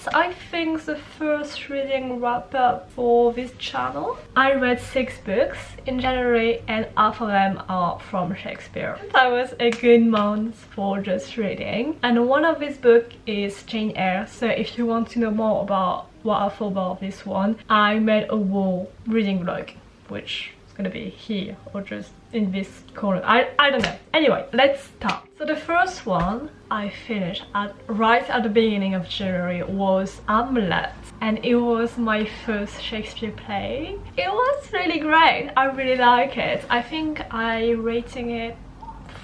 that's, I think, the first reading wrap up for this channel. I read 6 books in January and half of them are from Shakespeare. That was a good month for just reading. And one of these books is Jane Eyre, so if you want to know more about what I thought about this one, I made a whole reading vlog, which is gonna be here or just in this corner. I don't know. Anyway, let's start. So the first one I finished right at the beginning of January was Hamlet, and it was my first Shakespeare play. It was really great. I really like it. I think I rating it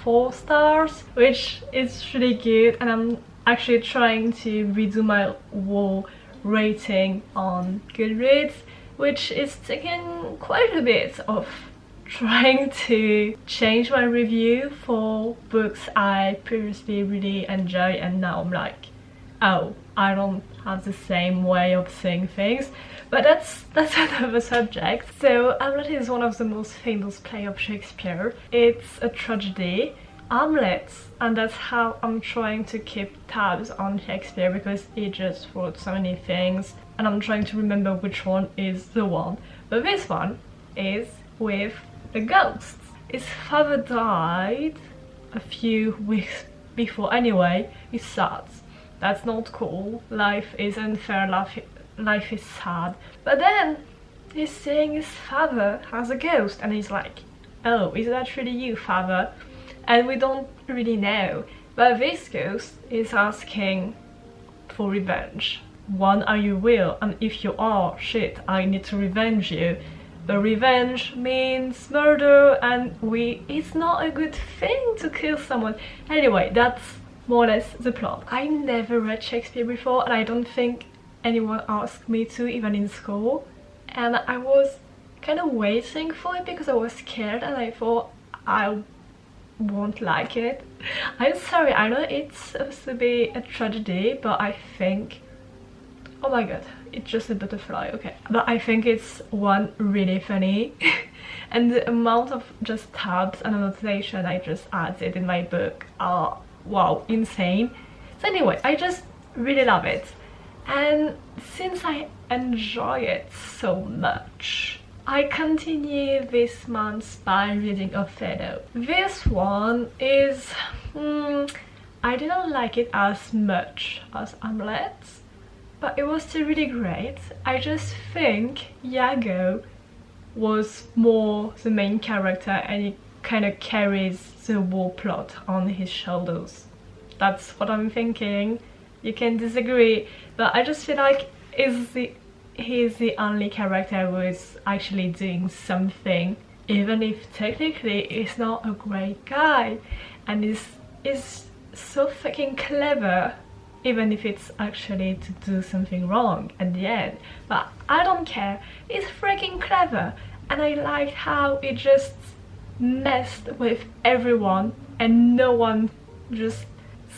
4 stars, which is really good, and I'm actually trying to redo my whole rating on Goodreads, which is taking quite a bit of trying to change my review for books I previously really enjoyed, and now I'm like, oh, I don't have the same way of seeing things. But that's another subject. So Hamlet is one of the most famous plays of Shakespeare. It's a tragedy, Hamlet, and that's how I'm trying to keep tabs on Shakespeare, because he just wrote so many things and I'm trying to remember which one is the one. But this one is with the ghosts. His father died a few weeks before. Anyway, it's sad. That's not cool. Life is unfair, life is sad. But then he's seeing his father as a ghost and he's like, oh, is that really you, father? And we don't really know. But this ghost is asking for revenge. One, are you real? And if you are, shit, I need to revenge you. But revenge means murder, and it's not a good thing to kill someone. Anyway, that's more or less the plot. I never read Shakespeare before, and I don't think anyone asked me to, even in school. And I was kind of waiting for it because I was scared and I thought I won't like it. I'm sorry, I know it's supposed to be a tragedy, but I think, oh my god, it's just a butterfly, okay. But I think it's one really funny and the amount of just tabs and annotation I just added in my book are, wow, insane. So anyway, I just really love it, and since I enjoy it so much, I continue this month by reading Othello. This one is, I didn't like it as much as Hamlet, but it was still really great. I just think Iago was more the main character and he kind of carries the whole plot on his shoulders. That's what I'm thinking. You can disagree, but I just feel like he's the only character who is actually doing something, even if technically he's not a great guy, and is so fucking clever, even if it's actually to do something wrong at the end. But I don't care, he's freaking clever, and I like how he just messed with everyone and no one just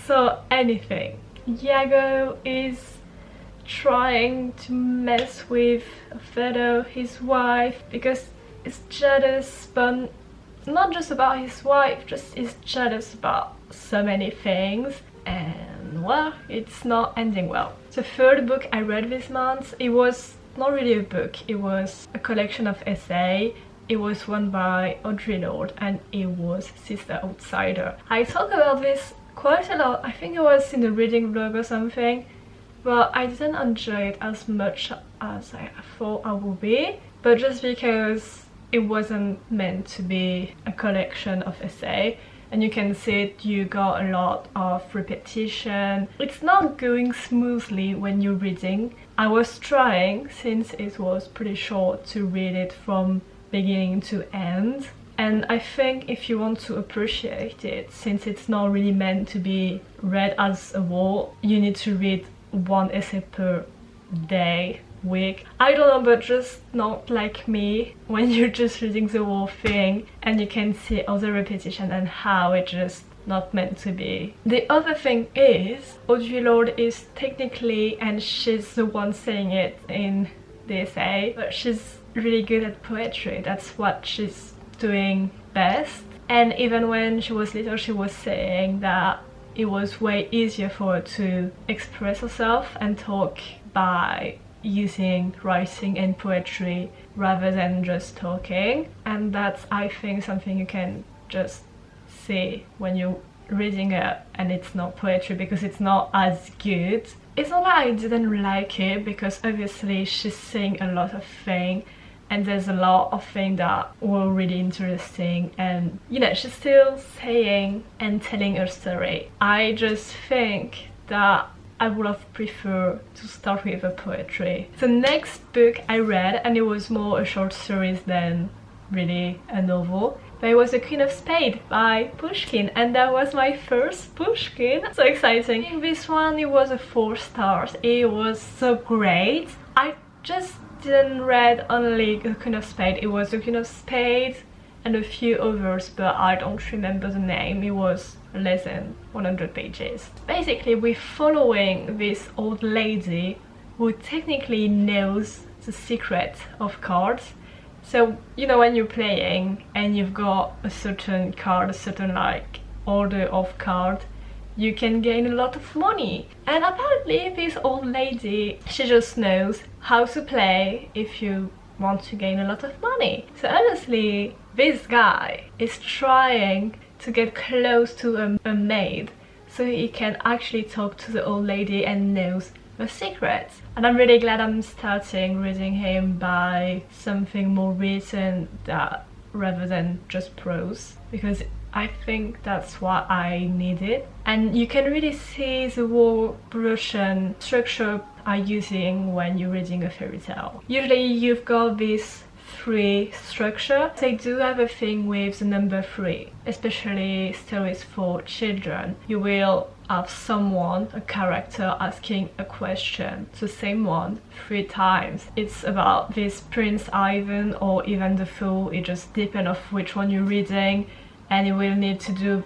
saw anything. Iago is trying to mess with Othello, his wife, because he's jealous, but not just about his wife, just he's jealous about so many things, and well, it's not ending well. The third book I read this month, it was not really a book, it was a collection of essays. It was one by Audre Lorde and it was Sister Outsider. I talk about this quite a lot, I think it was in the reading vlog or something, but I didn't enjoy it as much as I thought I would be, but just because it wasn't meant to be a collection of essays, and you can see it, you got a lot of repetition. It's not going smoothly when you're reading. I was trying, since it was pretty short, to read it from beginning to end, and I think if you want to appreciate it, since it's not really meant to be read as a whole, you need to read one essay per day, week. I don't know, but just not like me, when you're just reading the whole thing and you can see all the repetition and how it's just not meant to be. The other thing is, Audre Lorde is technically, and she's the one saying it in the essay, but she's really good at poetry. That's what she's doing best. And even when she was little, she was saying that it was way easier for her to express herself and talk by using writing and poetry rather than just talking. And that's, I think, something you can just see when you're reading it and it's not poetry, because it's not as good. It's not that I didn't like it, because obviously she's saying a lot of things and there's a lot of things that were really interesting, and you know, she's still saying and telling her story. I just think that I would have preferred to start with a poetry. The next book I read, and it was more a short series than really a novel, but it was The Queen of Spades by Pushkin, and that was my first Pushkin. So exciting. In this one, it was a 4 stars. It was so great. I just didn't read only The Queen of Spades. It was The Queen of Spades and a few others, but I don't remember the name. It was less than 100 pages. Basically, we're following this old lady who technically knows the secret of cards. So, you know, when you're playing and you've got a certain card, a certain like order of cards, you can gain a lot of money. And apparently this old lady, she just knows how to play if you want to gain a lot of money. So honestly, this guy is trying to get close to a maid so he can actually talk to the old lady and knows the secrets. And I'm really glad I'm starting reading him by something more written rather than just prose, because I think that's what I needed. And you can really see the whole Russian structure I'm using when you're reading a fairy tale. Usually you've got this 3 structure. They do have a thing with the number 3, especially stories for children. You will have someone, a character, asking a question, the same one 3 times. It's about this Prince Ivan or even the Fool. It just depends on which one you're reading, and you will need to do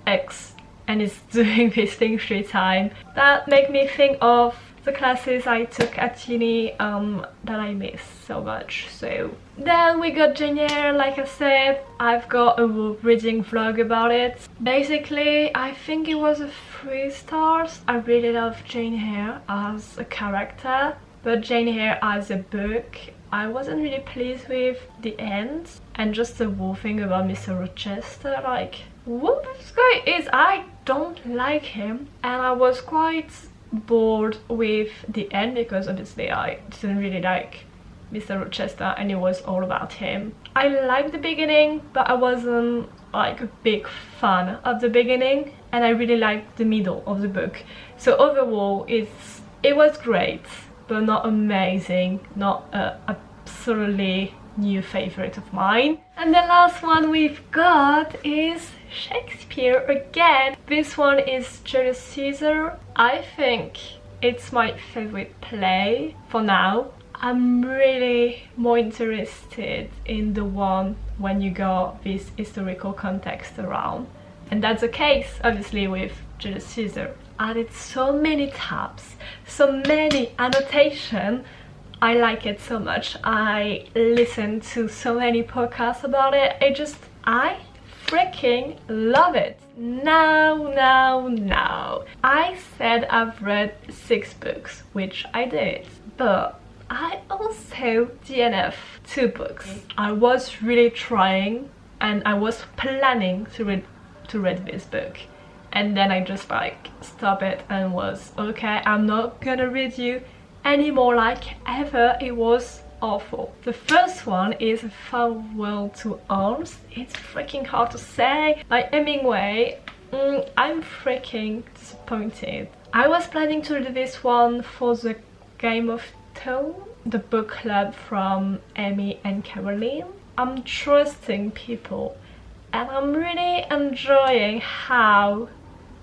X, and it's doing this thing 3 times. That make me think of the classes I took at uni that I miss so much. So then we got Jane Eyre. Like I said, I've got a reading vlog about it. Basically, I think it was a 3 stars. I really love Jane Eyre as a character, but Jane Eyre as a book, I wasn't really pleased with the end, and just the whole thing about Mr. Rochester, like, what this guy is, I don't like him, and I was quite bored with the end, because obviously I didn't really like Mr. Rochester and it was all about him. I liked the beginning, but I wasn't like a big fan of the beginning, and I really liked the middle of the book. So overall it was great, but not amazing, not a absolutely new favorite of mine. And the last one we've got is Shakespeare again. This one is Julius Caesar. I think it's my favorite play for now. I'm really more interested in the one when you got this historical context around, and that's the case obviously with Julius Caesar. Added so many tabs, so many annotations. I like it so much. I listened to so many podcasts about it. I freaking love it. Now. I said I've read 6 books, which I did, but I also DNF 2 books. I was really trying, and I was planning to read this book, and then I just like stopped it and was okay, I'm not gonna read you anymore like ever. It was awful. The first one is Farewell to Arms. It's freaking hard to say, by Hemingway. I'm freaking disappointed. I was planning to read this one for the Game of Thrones, the book club from Amy and Caroline. I'm trusting people, and I'm really enjoying how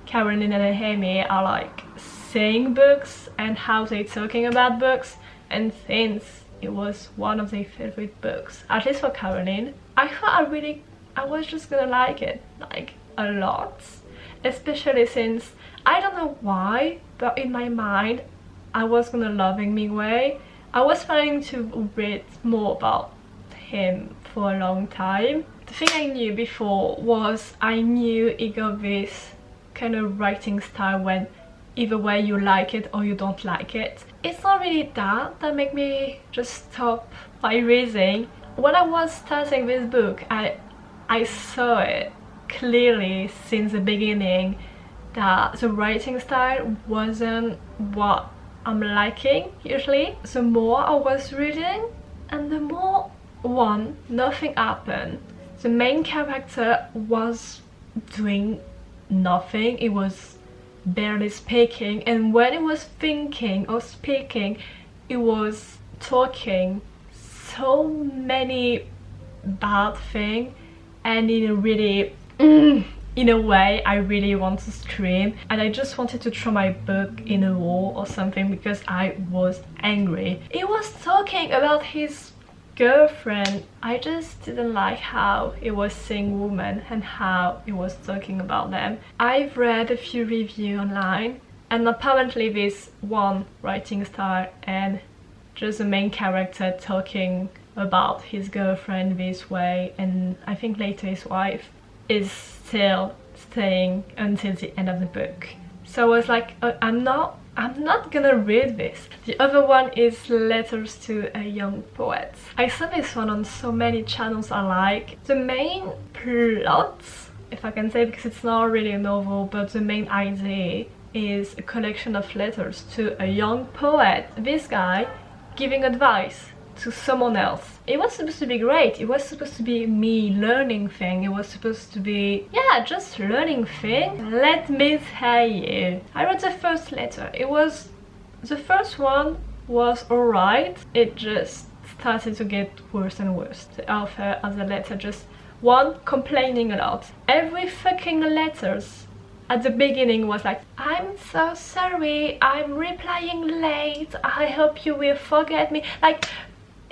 Caroline and Amy are like saying books and how they're talking about books. And since it was one of their favorite books, at least for Caroline, I thought I was just gonna like it like a lot, especially since, I don't know why, but in my mind I was gonna love Hemingway. I was planning to read more about him for a long time. The thing I knew before was I knew he got this kind of writing style when either way you like it or you don't like it. It's not really that made me just stop my reading. When I was starting this book, I saw it clearly since the beginning that the writing style wasn't what I'm liking usually. The more I was reading and the more, one, nothing happened. The main character was doing nothing, he was barely speaking, and when he was thinking or speaking, he was talking so many bad things, and in a really in a way I really want to scream, and I just wanted to throw my book in a wall or something because I was angry. He was talking about his girlfriend. I just didn't like how he was seeing women and how he was talking about them. I've read a few reviews online, and apparently this one writing style and just the main character talking about his girlfriend this way, and I think later his wife, is still staying until the end of the book. So I was like, I'm not gonna read this. The other one is Letters to a Young Poet. I saw this one on so many channels I like. The main plot, if I can say, because it's not really a novel, but the main idea is a collection of letters to a young poet. This guy giving advice to someone else. It was supposed to be great. It was supposed to be me learning thing. It was supposed to be, yeah, just learning thing. Let me tell you, I read the first letter. The first one was alright. It just started to get worse and worse. The author of the letter just, one, complaining a lot. Every fucking letters at the beginning was like, I'm so sorry, I'm replying late, I hope you will forget me. Like,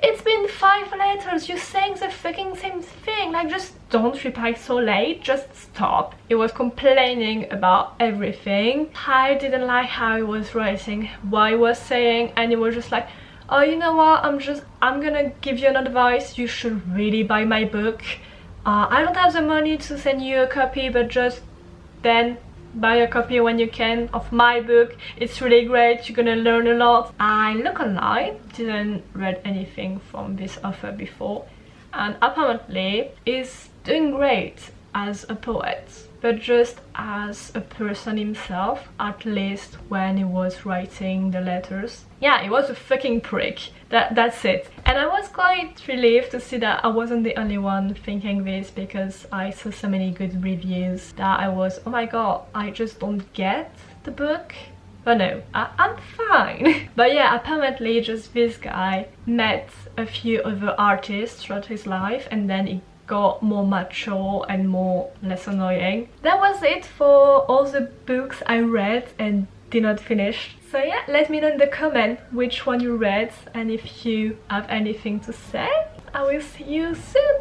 it's been 5 letters, you're saying the fucking same thing. Like, just don't reply so late, just stop. He was complaining about everything. I didn't like how he was writing, what he was saying, and he was just like, oh, you know what, I'm gonna give you an advice, you should really buy my book. I don't have the money to send you a copy, but just then buy a copy when you can of my book. It's really great, you're gonna learn a lot. I look online, didn't read anything from this author before, and apparently is doing great as a poet, but just as a person himself, at least when he was writing the letters. Yeah, he was a fucking prick. That's it. And I was quite relieved to see that I wasn't the only one thinking this, because I saw so many good reviews that I was, oh my god, I just don't get the book. But no, I'm fine. But yeah, apparently just this guy met a few other artists throughout his life, and then he got more mature and less annoying. That was it for all the books I read and did not finish. So yeah, let me know in the comment which one you read, and if you have anything to say. I will see you soon.